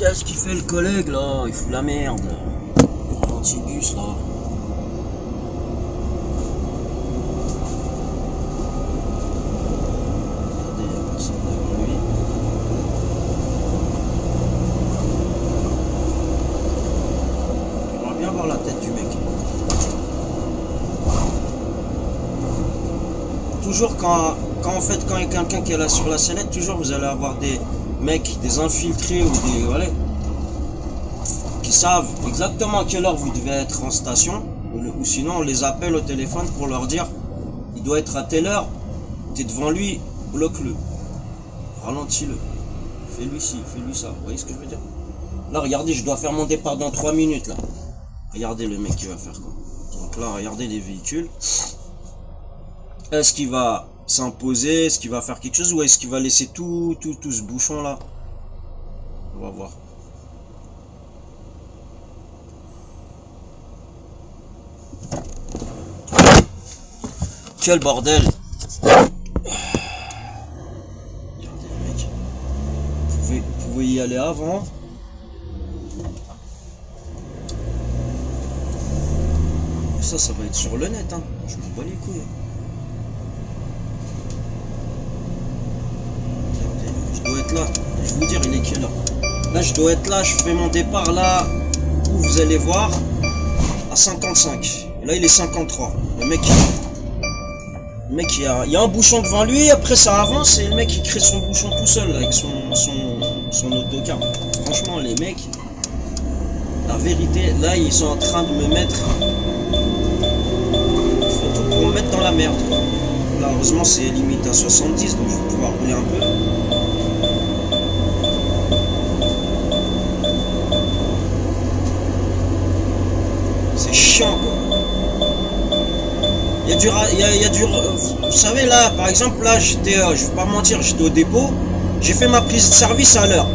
Qu'est-ce qu'il fait le collègue là? Il fout la merde. L'antibus là. Regardez, il n'y a personne devant lui. J'aimerais bien voir la tête du mec. Toujours quand en fait quand il y a quelqu'un qui est là sur la sellette, toujours vous allez avoir des mecs, des infiltrés ou des voilà, qui savent exactement à quelle heure vous devez être en station, ou sinon on les appelle au téléphone pour leur dire il doit être à telle heure, t'es devant lui, bloque-le, ralentis-le, fais-lui ci, fais-lui ça, vous voyez ce que je veux dire? Là regardez, je dois faire mon départ dans 3 minutes là, regardez le mec qui va faire quoi. Donc là regardez les véhicules, est-ce qu'il va s'imposer, est-ce qu'il va faire quelque chose ou est-ce qu'il va laisser tout ce bouchon là? On va voir. Quel bordel! Regardez le mec. Vous pouvez y aller avant. Ça va être sur le net, hein. Je m'en bats les couilles. Je dois être là, je vais vous dire il est quelle heure. Là je dois être là, je fais mon départ là où vous allez voir à 55. Et là il est 53. Le mec il y a un bouchon devant lui, après ça avance et le mec il crée son bouchon tout seul là, avec son autocar. Franchement les mecs, la vérité, là ils sont en train de me mettre, il faut tout pour me mettre dans la merde quoi. Là heureusement c'est limite à 70 donc je vais pouvoir rouler un peu. Chiant quoi. Il y a du vous savez là par exemple là j'étais je vais pas mentir, j'étais au dépôt, j'ai fait ma prise de service à l'heure.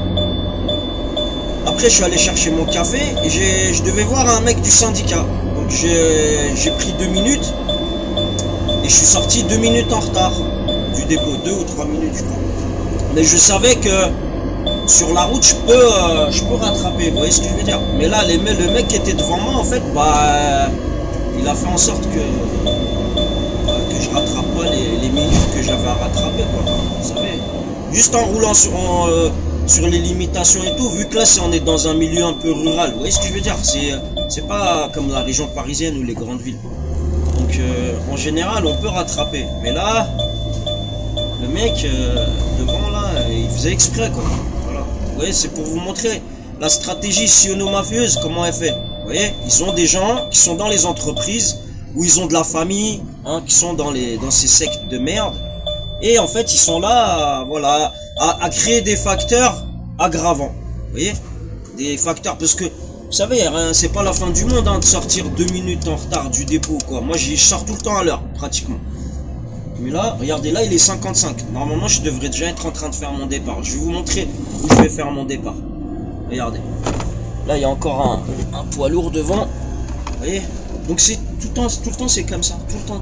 Après je suis allé chercher mon café et je devais voir un mec du syndicat. Donc j'ai pris 2 minutes et je suis sorti 2 minutes en retard du dépôt, 2 ou 3 minutes je crois. Mais je savais que sur la route je peux rattraper, vous voyez ce que je veux dire. Mais là le mec qui était devant moi en fait bah il a fait en sorte que je rattrape pas les minutes que j'avais à rattraper quoi. Vous savez, juste en roulant sur les limitations et tout, vu que là on est dans un milieu un peu rural, vous voyez ce que je veux dire. C'est pas comme la région parisienne ou les grandes villes. Donc en général on peut rattraper. Mais là le mec devant là il faisait exprès quoi. Vous voyez, c'est pour vous montrer la stratégie siono-mafieuse, comment elle fait. Vous voyez, ils ont des gens qui sont dans les entreprises, où ils ont de la famille, hein, qui sont dans ces sectes de merde. Et en fait, ils sont là, voilà, à créer des facteurs aggravants. Vous voyez, des facteurs, parce que, vous savez, c'est pas la fin du monde hein, de sortir 2 minutes en retard du dépôt, quoi. Moi, je sors tout le temps à l'heure, pratiquement. Mais là, regardez, là il est 55. Normalement, je devrais déjà être en train de faire mon départ. Je vais vous montrer où je vais faire mon départ. Regardez. Là, il y a encore un poids lourd devant. Vous voyez? Donc c'est tout le temps c'est comme ça. Tout le temps.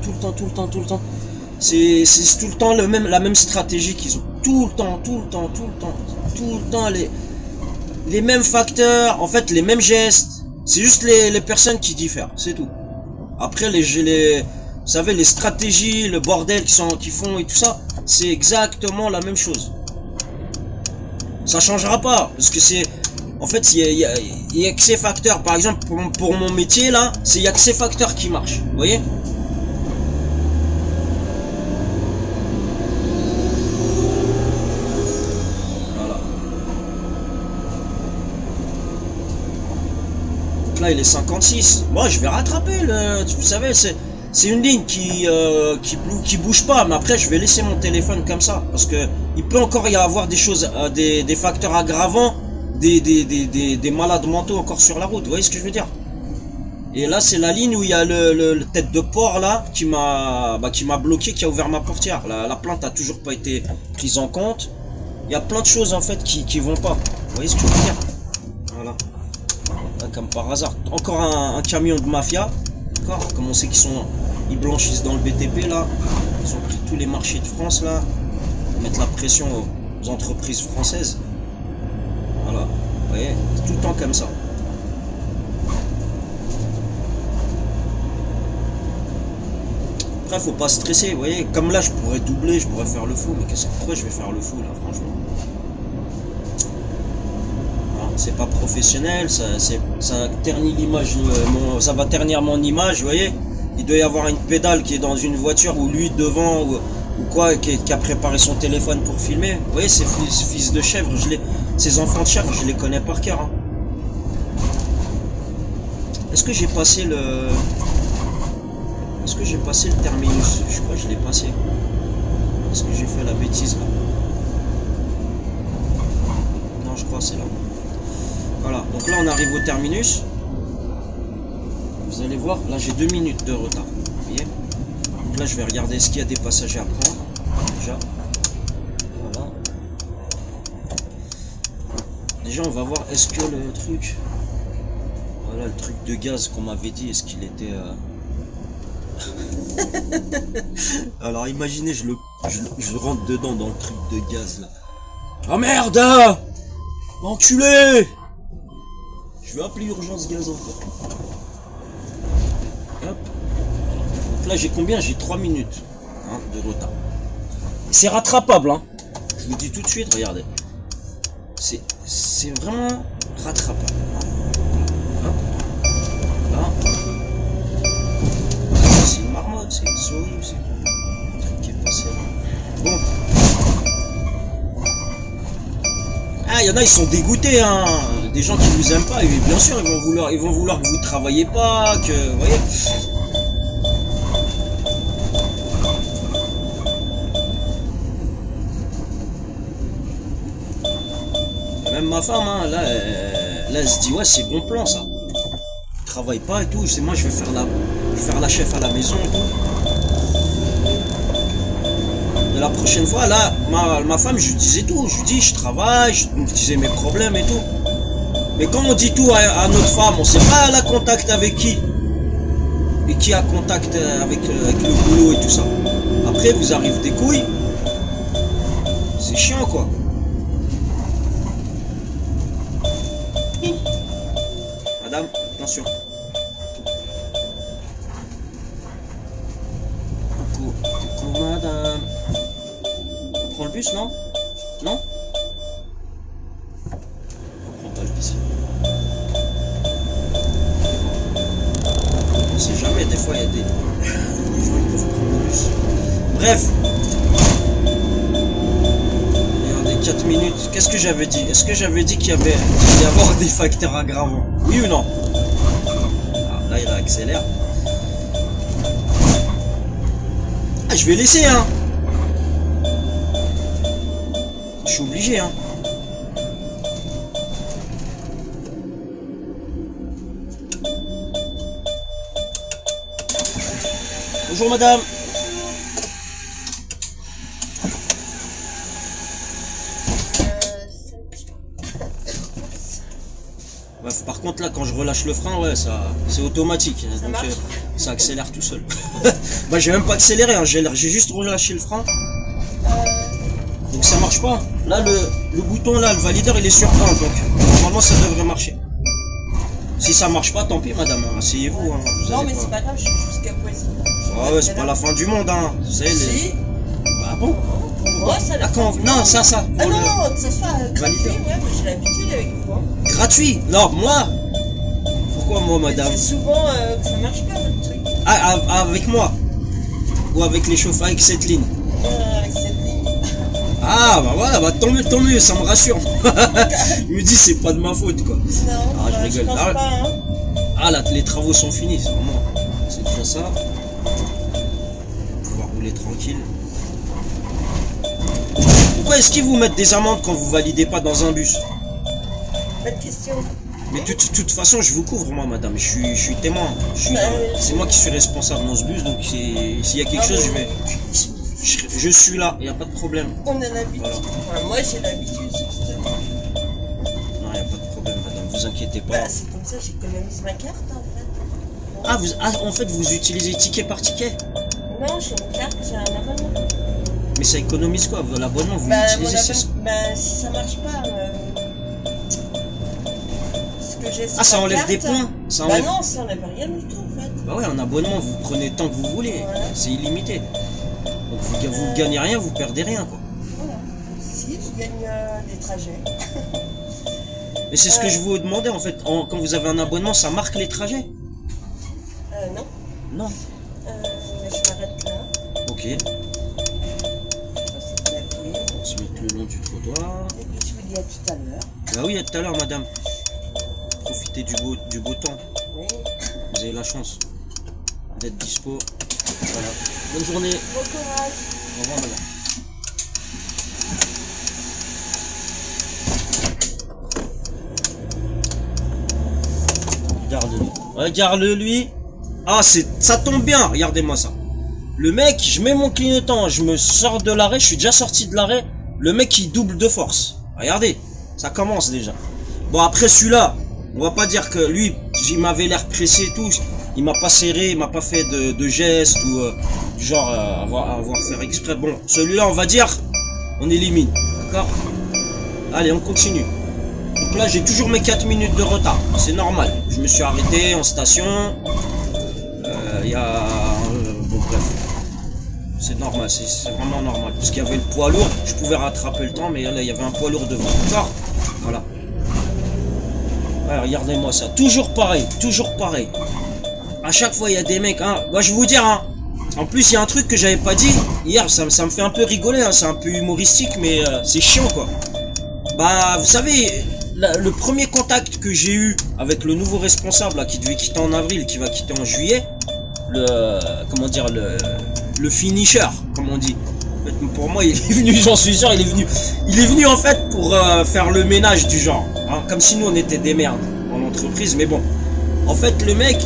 C'est tout le temps la même stratégie qu'ils ont. Tout le temps. Les mêmes facteurs, en fait, les mêmes gestes. C'est juste les personnes qui diffèrent, c'est tout. Après, vous savez, les stratégies, le bordel qu'ils font et tout ça, c'est exactement la même chose. Ça changera pas, parce que c'est... En fait, il y a que ces facteurs. Par exemple, pour mon métier, là, il y a que ces facteurs qui marchent. Vous voyez? Voilà. Donc là, il est 56. Moi, je vais rattraper le... Vous savez, c'est une ligne qui bouge pas, mais après je vais laisser mon téléphone comme ça, parce que il peut encore y avoir des choses, des facteurs aggravants, des malades mentaux encore sur la route, vous voyez ce que je veux dire. Et là c'est la ligne où il y a le tête de porc là, qui m'a bloqué, qui a ouvert ma portière. La plainte a toujours pas été prise en compte. Il y a plein de choses en fait qui vont pas, vous voyez ce que je veux dire. Voilà. Là, comme par hasard, encore un camion de mafia. Comme on sait ils blanchissent dans le BTP là, ils ont pris tous les marchés de France là, pour mettre la pression aux entreprises françaises. Voilà, vous voyez. le temps comme ça. Après, faut pas stresser, vous voyez. Comme là, je pourrais doubler, je pourrais faire le fou. Mais pourquoi je vais faire le fou, là, franchement? C'est pas professionnel, ça ternit l'image, ça va ternir mon image, vous voyez. Il doit y avoir une pédale qui est dans une voiture ou lui devant ou quoi, qui a préparé son téléphone pour filmer. Vous voyez, ces fils de chèvre, ces enfants de chèvre, je les connais par cœur. Hein. Est-ce que j'ai passé le... Est-ce que j'ai passé le terminus? Je crois que je l'ai passé. Est-ce que j'ai fait la bêtise là? Non, je crois que c'est là. Voilà, donc là on arrive au terminus. Vous allez voir, là j'ai 2 minutes de retard. Vous voyez? Donc là je vais regarder ce qu'il y a des passagers à prendre. Déjà. Voilà. Déjà on va voir, est-ce que le truc... Voilà le truc de gaz qu'on m'avait dit, est-ce qu'il était... Alors imaginez, je rentre dedans dans le truc de gaz là. Oh merde! Enculé! Je vais appeler urgence gaz encore. Hop. Donc là j'ai combien? J'ai 3 minutes hein, de retard. C'est rattrapable hein. Je vous dis tout de suite, regardez. C'est vraiment rattrapable. Hop. Là. C'est une marmotte, c'est une souris, c'est un truc qui est passé là. Bon. Ah, il y en a, ils sont dégoûtés, hein. Des gens qui vous aiment pas, et bien sûr, ils vont vouloir que vous travaillez pas, que, vous voyez. Même ma femme, hein, là, elle se dit, ouais, c'est bon plan, ça. Travaille pas et tout, c'est moi, je vais faire la chef à la maison et tout. Et la prochaine fois, là, ma femme, je lui disais tout. Je lui dis, je travaille, je lui disais mes problèmes et tout. Mais quand on dit tout à notre femme, on sait pas, elle a contact avec qui. Et qui a contact avec le boulot et tout ça. Après, vous arrivez des couilles. C'est chiant, quoi. Madame, attention. Coucou, madame. On prend le bus, non? Non? On prend pas le bus. On sait jamais, des fois il y a des gens qui peuvent prendre le bus. Bref. Regardez, 4 minutes. Qu'est-ce que j'avais dit? Est-ce que j'avais dit qu'il allait y avoir des facteurs aggravants? Oui ou non? Ah, là il accélère. Ah, je vais laisser, hein. Je suis obligé, hein. Bonjour, madame. Bref, par contre, là, quand je relâche le frein, ouais, c'est automatique. Donc, ça accélère tout seul. Bah, j'ai même pas accéléré, hein. J'ai juste relâché le frein. Donc ça marche pas. Là le bouton là, le valideur il est sur 1, donc normalement ça devrait marcher. Si ça marche pas, tant pis madame, asseyez-vous. Hein. Non mais c'est pas grave, je suis jusqu'à Poissy. Ah ouais, c'est pas la fin du monde hein. Vous savez, si. Ah bon? Ouais, ça la quand... Non, ça. Ah non, que ça soit gratuit, ouais, mais j'ai l'habitude avec vous. Gratuit? Non, moi? Pourquoi moi madame? C'est souvent que ça marche pas votre truc. Ah, avec moi? Ou avec les chauffeurs avec cette ligne? Avec cette ligne. Ah bah voilà, bah tant mieux, ça me rassure. Il me dit c'est pas de ma faute quoi. Non, ah, je rigole. Je pense pas, hein. Ah là, les travaux sont finis, c'est vraiment. C'est déjà ça. On va pouvoir rouler tranquille. Pourquoi est-ce qu'ils vous mettent des amendes quand vous validez pas dans un bus? Pas de question. Mais de toute façon, je vous couvre moi madame, je suis témoin. C'est moi qui suis responsable dans ce bus, donc s'il y a quelque chose, je vais... Je suis là, il n'y a pas de problème. On a l'habitude. Voilà. Enfin, moi j'ai l'habitude. Non, il n'y a pas de problème, madame, vous inquiétez pas. Bah, c'est comme ça, j'économise ma carte en fait. En fait, vous utilisez ticket par ticket? Non, j'ai une carte, j'ai un abonnement. Mais ça économise quoi? L'abonnement, vous l'utilisez? Bah, si ça marche pas. que j'ai sur Ah, ça ma enlève carte. des points? Ça Bah enlève... non, ça enlève rien du tout en fait. Bah ouais, un abonnement, vous prenez tant que vous voulez. Voilà. C'est illimité. Donc vous gagnez rien, vous perdez rien, quoi. Voilà. Si, je gagne des trajets. Et c'est ce que je vous demandais, en fait. Quand vous avez un abonnement, ça marque les trajets? Non. Non. Mais je m'arrête là. Ok. Je vais passer de la clé. On va se mettre le long du trottoir. Et puis je vous dis à tout à l'heure. Bah oui, à tout à l'heure, madame. Profitez du beau temps. Oui. Vous avez la chance d'être dispo. Voilà. Bonne journée. Bon courage. Au revoir, madame. Regarde-le. Regarde-le, lui. Ah, ça tombe bien. Regardez-moi ça. Le mec, je mets mon clignotant, je me sors de l'arrêt, je suis déjà sorti de l'arrêt. Le mec, il double de force. Regardez. Ça commence déjà. Bon, après celui-là, on va pas dire que lui, il m'avait l'air pressé et tout. Il m'a pas serré, il m'a pas fait de gestes ou du genre avoir faire exprès. Bon, celui-là, on va dire, on élimine. D'accord? Allez, on continue. Donc là, j'ai toujours mes 4 minutes de retard. C'est normal. Je me suis arrêté en station. Il y a... bon, bref. C'est normal, c'est vraiment normal. Parce qu'il y avait le poids lourd. Je pouvais rattraper le temps, mais là, il y avait un poids lourd devant. D'accord? Voilà. Ouais, regardez-moi ça. Toujours pareil. Toujours pareil. À chaque fois, il y a des mecs. Hein. Moi, je vais vous dire. Hein. En plus, il y a un truc que j'avais pas dit. Hier, ça me fait un peu rigoler. Hein. C'est un peu humoristique, mais c'est chiant, quoi. Bah, vous savez... Le premier contact que j'ai eu avec le nouveau responsable là, qui devait quitter en avril, qui va quitter en juillet, comment dire, le finisher, comme on dit. Pour moi, il est venu, j'en suis sûr, il est venu en fait pour faire le ménage du genre, hein, comme si nous on était des merdes dans l'entreprise. Mais bon, en fait, le mec,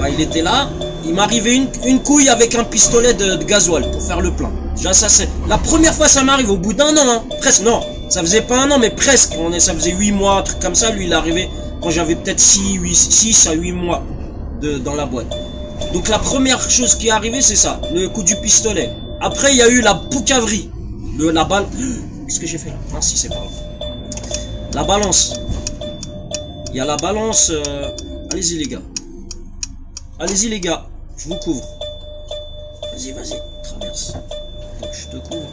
bah, il était là, il m'arrivait une couille avec un pistolet de gasoil pour faire le plein. Déjà, ça c'est la première fois, ça m'arrive au bout d'un an, hein, presque non. Ça faisait pas un an, mais presque. Ça faisait 8 mois, un truc comme ça. Lui, il est arrivé quand j'avais peut-être 6 à 8 mois dans la boîte. Donc la première chose qui est arrivée, c'est ça, le coup du pistolet. Après, il y a eu la poucaverie. La balle... Qu'est-ce que j'ai fait là? Non, si, c'est pas grave. La balance. Il y a la balance... Allez-y, les gars. Allez-y, les gars. Je vous couvre. Vas-y, vas-y. Traverse. Donc, je te couvre.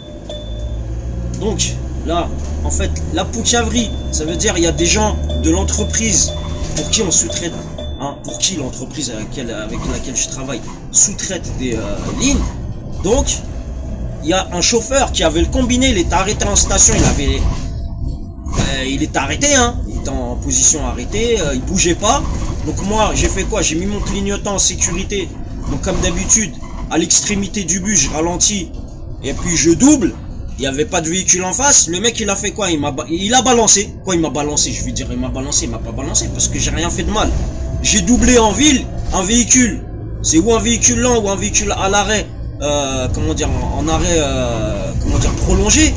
Donc... Là, en fait, la poucaverie, ça veut dire il y a des gens de l'entreprise pour qui on sous-traite, hein, pour qui l'entreprise avec laquelle je travaille sous-traite des lignes. Donc, il y a un chauffeur qui avait le combiné, il était arrêté en station, il était arrêté, hein, il était en position arrêtée, il bougeait pas. Donc moi, j'ai fait quoi? J'ai mis mon clignotant en sécurité. Donc comme d'habitude, à l'extrémité du bus, je ralentis et puis je double. Il n'y avait pas de véhicule en face. Le mec, il a fait quoi? Il a balancé. Quoi, il m'a balancé? Je veux dire, il m'a balancé. Il m'a pas balancé parce que j'ai rien fait de mal. J'ai doublé en ville un véhicule. C'est ou un véhicule lent ou un véhicule à l'arrêt. Comment dire, en arrêt, comment dire, prolongé.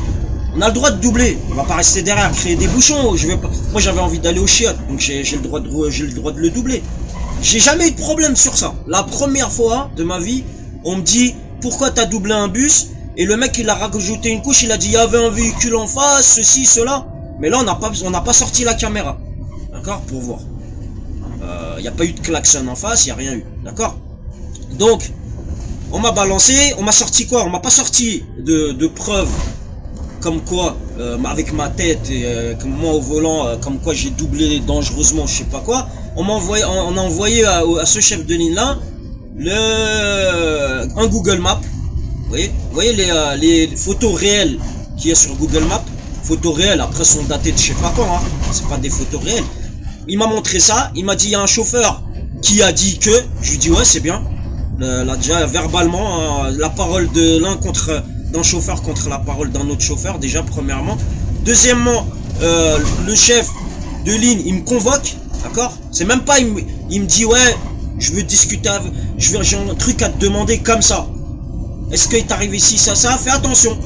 On a le droit de doubler. On va pas rester derrière, créer des bouchons. Je vais pas. Moi, j'avais envie d'aller au chiottes, donc j'ai le droit de le doubler. J'ai jamais eu de problème sur ça. La première fois de ma vie, on me dit pourquoi t'as doublé un bus? Et le mec, il a rajouté une couche, il a dit, il y avait un véhicule en face, ceci, cela. Mais là, on n'a pas sorti la caméra. D'accord? Pour voir. Il n'y a pas eu de klaxon en face, il n'y a rien eu. D'accord? Donc, on m'a balancé, on m'a sorti quoi? On m'a pas sorti de preuves comme quoi, avec ma tête et comme moi au volant, comme quoi j'ai doublé dangereusement, je sais pas quoi. On a envoyé à ce chef de ligne là, un Google Maps. Vous voyez les photos réelles qu'il y a sur Google Maps. Photos réelles, après sont datées de je sais pas quand, hein. C'est pas des photos réelles. Il m'a montré ça, il m'a dit il y a un chauffeur qui a dit que, je lui dis ouais c'est bien. Là déjà verbalement, la parole de l'un d'un chauffeur contre la parole d'un autre chauffeur, déjà premièrement. Deuxièmement, le chef de ligne, il me convoque, d'accord? C'est même pas, il me dit ouais, je veux discuter, j'ai un truc à te demander comme ça. Est-ce qu'il est arrivé ici, ça, fais attention.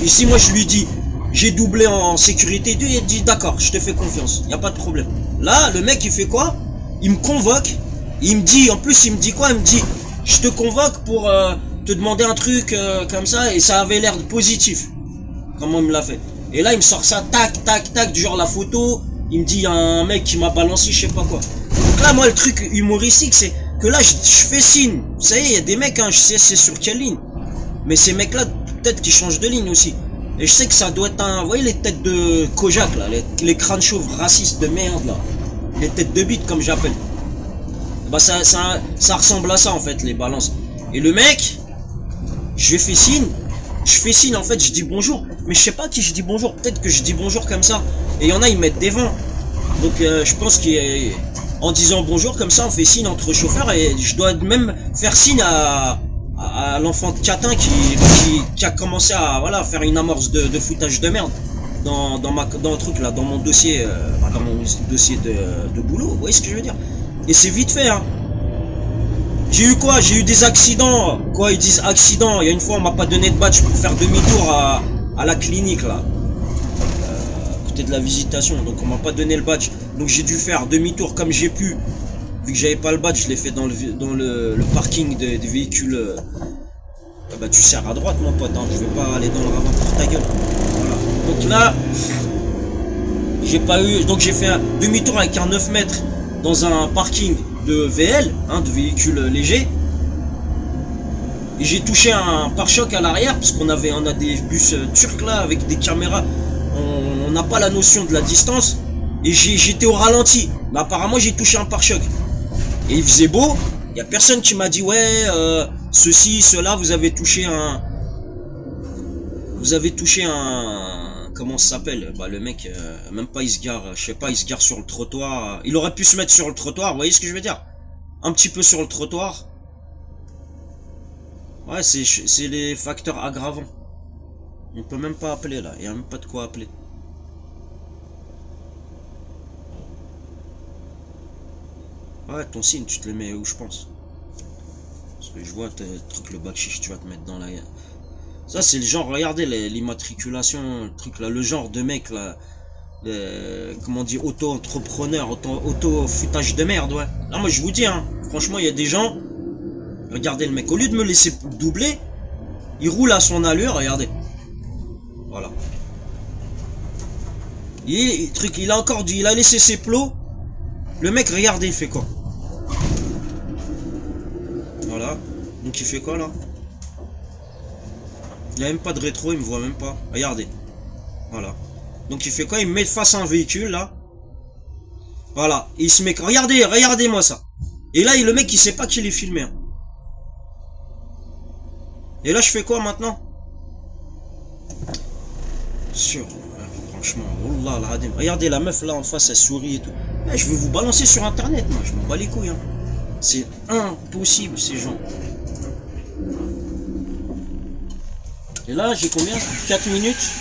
Ici, moi, je lui dis, j'ai doublé en sécurité. Il dit, d'accord, je te fais confiance. Il n'y a pas de problème. Là, le mec, il fait quoi? Il me convoque. Il me dit, en plus, il me dit quoi? Il me dit, je te convoque pour te demander un truc comme ça. Et ça avait l'air positif. Comment il me l'a fait? Et là, il me sort ça, tac, tac, tac, du genre la photo. il me dit, il y a un mec qui m'a balancé, je sais pas quoi. Donc là, moi, le truc humoristique, c'est que là, je fais signe. Vous savez, il y a des mecs, hein, je sais c'est sur quelle ligne. Mais ces mecs-là, peut-être qu'ils changent de ligne aussi. Et je sais que ça doit être un... Vous voyez les têtes de Kojak, là, les crânes chauves racistes de merde, là. Les têtes de bite, comme j'appelle. Bah, ça ressemble à ça, en fait, les balances. Et le mec, je fais signe. Je fais signe, en fait, je dis bonjour. Mais je sais pas à qui je dis bonjour. Peut-être que je dis bonjour comme ça. Et il y en a, ils mettent des vents. Donc, je pense qu'en disant bonjour, comme ça, on fait signe entre chauffeurs. Et je dois même faire signe à l'enfant de Catin qui a commencé à voilà, faire une amorce de foutage de merde. Dans le truc, là, dans mon dossier, de boulot. Vous voyez ce que je veux dire? Et c'est vite fait, hein. J'ai eu quoi? J'ai eu des accidents. Quoi, ils disent accident. Il y a une fois, on m'a pas donné de badge pour faire demi-tour à la clinique, là. À côté de la visitation. Donc, on m'a pas donné le badge. Donc, j'ai dû faire demi-tour comme j'ai pu. Vu que j'avais pas le badge, je l'ai fait dans le parking des véhicules. Bah, tu sers à droite, mon pote. Hein. Je vais pas aller dans le ravin pour ta gueule. Voilà. Donc là, j'ai pas eu. Donc, j'ai fait un demi-tour avec un 9 mètres dans un parking de VL, hein, de véhicules légers, et j'ai touché un pare-choc à l'arrière parce qu'on a des bus turcs là avec des caméras, on n'a pas la notion de la distance, et j'étais au ralenti, mais apparemment j'ai touché un pare-choc et il faisait beau, il y a personne qui m'a dit ouais ceci, cela, vous avez touché un comment ça s'appelle? Bah le mec, même pas il se gare, je sais pas, il se gare sur le trottoir. Il aurait pu se mettre sur le trottoir, vous voyez ce que je veux dire? Un petit peu sur le trottoir. Ouais, c'est les facteurs aggravants. On peut même pas appeler là, il y a même pas de quoi appeler. Ouais, ton signe, tu te le mets où je pense. Parce que je vois le truc, le backchiche, tu vas te mettre dans la... Ça, c'est le genre, regardez l'immatriculation, le truc là, le genre de mec là, comment on dit, auto-entrepreneur, auto-foutage de merde, ouais. Là, moi, je vous dis, hein, franchement, il y a des gens, regardez le mec, au lieu de me laisser doubler, il roule à son allure, regardez. Voilà. Il a encore dit, il a laissé ses plots, le mec, regardez, il fait quoi? Voilà. Donc, il fait quoi là? Il a même pas de rétro, il me voit même pas. Regardez. Voilà. Donc il fait quoi? Il me met face à un véhicule là. Voilà. Et il se met... Regardez-moi ça. Et là, le mec il sait pas qu'il est filmé. Hein. Et là je fais quoi maintenant? Franchement, oh là là, regardez la meuf là en face, elle sourit et tout. Eh, je vais vous balancer sur internet, moi, je m'en bats les couilles. Hein. C'est impossible ces gens. Et là, j'ai combien? 4 minutes.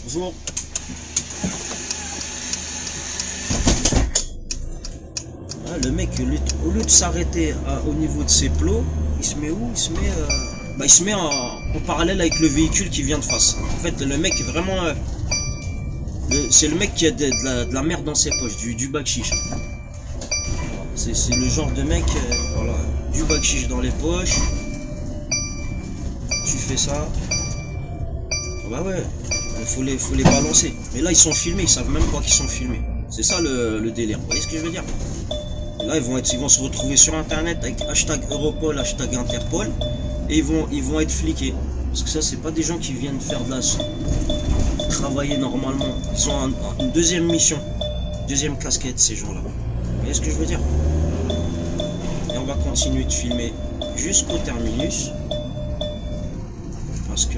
Bonjour. Ah, le mec, au lieu de s'arrêter au niveau de ses plots, il se met où? Il se met en parallèle avec le véhicule qui vient de face. En fait, le mec, vraiment... c'est le mec qui a de la merde dans ses poches, du backchiche. C'est le genre de mec... voilà. Du backchiche dans les poches. Tu fais ça. Bah ouais, faut les balancer. Mais là ils sont filmés, ils savent même pas qu'ils sont filmés. C'est ça le délire. Vous voyez ce que je veux dire? Là ils vont se retrouver sur internet avec hashtag Europol, hashtag Interpol. Et ils vont être fliqués. Parce que ça c'est pas des gens qui viennent faire travailler normalement. Ils ont une deuxième mission. Deuxième casquette ces gens là. Vous voyez ce que je veux dire? Et on va continuer de filmer jusqu'au terminus. Parce que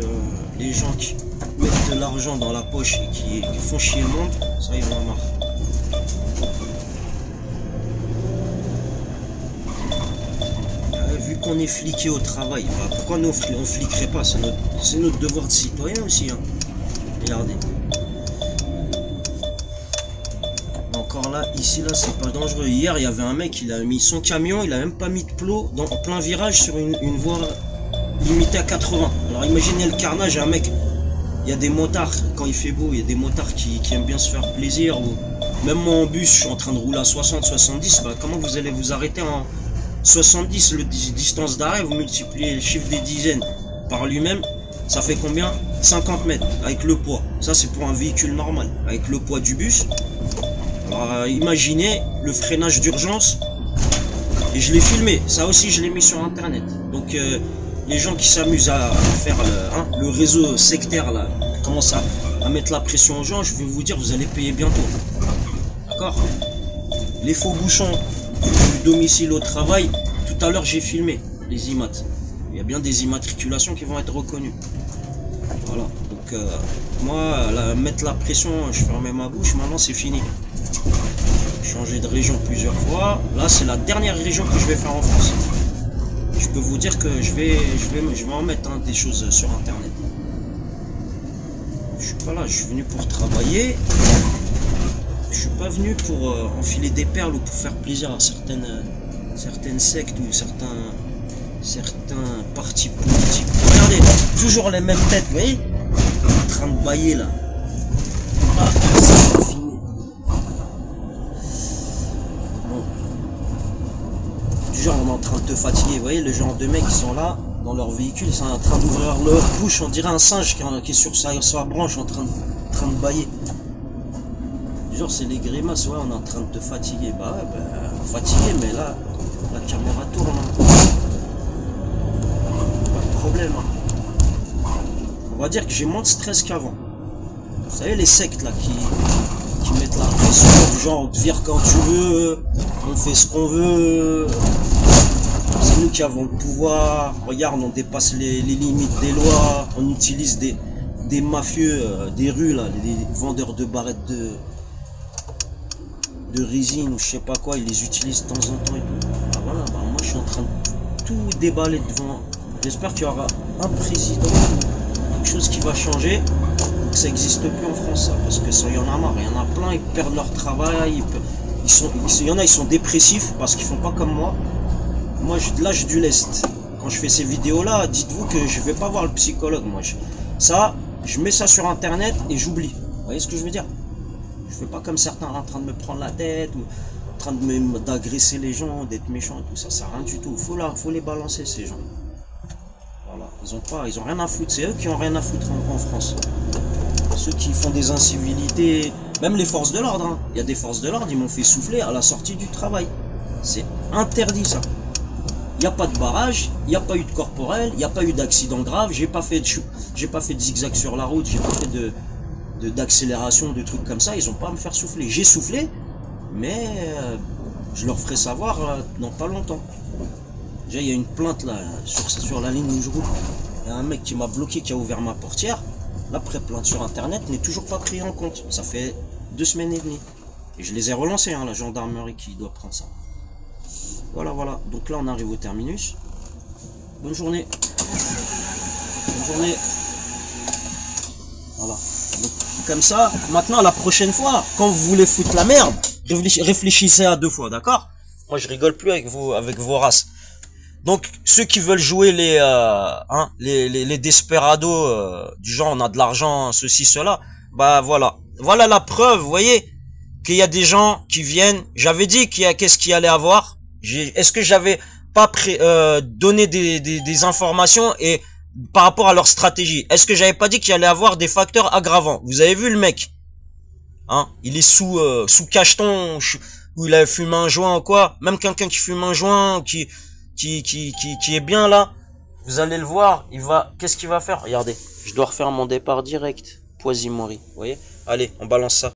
les gens qui mettent de l'argent dans la poche et qui font chier le monde, ça ils en ont marre. Vu qu'on est fliqué au travail, bah pourquoi nous on fliquerait pas? C'est notre devoir de citoyen aussi. Hein. Regardez. Encore là, ici là c'est pas dangereux. Hier il y avait un mec, il a mis son camion, il a même pas mis de plot en plein virage sur une voie limitée à 80. Alors imaginez le carnage, un mec, il y a des motards, quand il fait beau, il y a des motards qui aiment bien se faire plaisir. Ou même moi en bus, je suis en train de rouler à 60-70, bah comment vous allez vous arrêter en 70, le distance d'arrêt, vous multipliez le chiffre des dizaines par lui-même, ça fait combien? 50 mètres avec le poids. Ça, c'est pour un véhicule normal. Avec le poids du bus. Alors, imaginez le freinage d'urgence. Et je l'ai filmé. Ça aussi, je l'ai mis sur Internet. Donc, les gens qui s'amusent à faire le réseau sectaire, là, commencent à mettre la pression aux gens, je vais vous dire, vous allez payer bientôt. D'accord? Les faux bouchons du domicile au travail, tout à l'heure, j'ai filmé les IMAT. Il y a bien des immatriculations qui vont être reconnues. Voilà. Donc, moi, mettre la pression, je fermais ma bouche, maintenant, c'est fini. Changer de région plusieurs fois. Là, c'est la dernière région que je vais faire en France. Je peux vous dire que je vais en mettre des choses sur Internet. Je suis pas là, je suis venu pour travailler. Je suis pas venu pour enfiler des perles ou pour faire plaisir à certaines sectes ou certains partis politiques. Regardez, toujours les mêmes têtes, vous voyez, en train de bailler là. Ah, c'est fini. Genre on est en train de te fatiguer, vous voyez le genre de mecs qui sont là dans leur véhicule, ils sont en train d'ouvrir leur bouche, on dirait un singe qui est sur sa branche en train de bailler. Genre c'est les grimaces, ouais, on est en train de te fatiguer, bah ouais, fatigué, mais là la caméra tourne, hein. Pas de problème, hein. On va dire que j'ai moins de stress qu'avant. Vous savez les sectes là qui mettent la pression, du genre on te vire quand tu veux, on fait ce qu'on veut. C'est nous qui avons le pouvoir. Regarde, on dépasse les limites des lois. On utilise des mafieux des rues, là, les vendeurs de barrettes de résine ou je sais pas quoi. Ils les utilisent de temps en temps et tout. Bah voilà, bah moi je suis en train de tout déballer devant. J'espère qu'il y aura un président, quelque chose qui va changer. Que ça n'existe plus en France, ça, parce que ça, il y en a marre. Il y en a plein, ils perdent leur travail. Il y en a, ils sont dépressifs parce qu'ils font pas comme moi. Moi, je lâche du lest. Quand je fais ces vidéos-là, dites-vous que je vais pas voir le psychologue, moi. Je mets ça sur Internet et j'oublie. Vous voyez ce que je veux dire? Je fais pas comme certains en train de me prendre la tête ou en train d'agresser les gens, d'être méchant et tout. Ça sert à rien du tout. Faut les balancer, ces gens. Voilà. Ils ont rien à foutre. C'est eux qui ont rien à foutre en France. Ceux qui font des incivilités, même les forces de l'ordre. Hein. Il y a des forces de l'ordre, ils m'ont fait souffler à la sortie du travail. C'est interdit, ça. Il n'y a pas de barrage, il n'y a pas eu de corporel, il n'y a pas eu d'accident grave, j'ai pas fait de zigzag sur la route, j'ai pas fait d'accélération, de trucs comme ça, ils n'ont pas à me faire souffler. J'ai soufflé, mais je leur ferai savoir dans pas longtemps. Déjà, il y a une plainte là, sur la ligne où je roule. Il y a un mec qui m'a bloqué, qui a ouvert ma portière. La pré-plainte sur Internet n'est toujours pas pris en compte. Ça fait 2 semaines et demie. Et je les ai relancés, hein, la gendarmerie qui doit prendre ça. Voilà, voilà. Donc là, on arrive au terminus. Bonne journée. Bonne journée. Voilà. Donc, comme ça, maintenant, la prochaine fois, quand vous voulez foutre la merde, réfléchissez à 2 fois, d'accord? Moi, je rigole plus avec vos races. Donc, ceux qui veulent jouer les desperados, du genre, on a de l'argent, ceci, cela, bah voilà. Voilà la preuve, vous voyez, qu'il y a des gens qui viennent. J'avais dit qu'est-ce qu'il allait avoir. Est-ce que j'avais pas donné des informations et par rapport à leur stratégie? Est-ce que j'avais pas dit qu'il allait avoir des facteurs aggravants? Vous avez vu le mec, hein? Il est sous cacheton, où il a fumé un joint ou quoi. Même quelqu'un qui fume un joint, qui est bien là, vous allez le voir. Qu'est-ce qu'il va faire? Regardez, je dois refaire mon départ direct. Poisimori, vous voyez? Allez, on balance ça.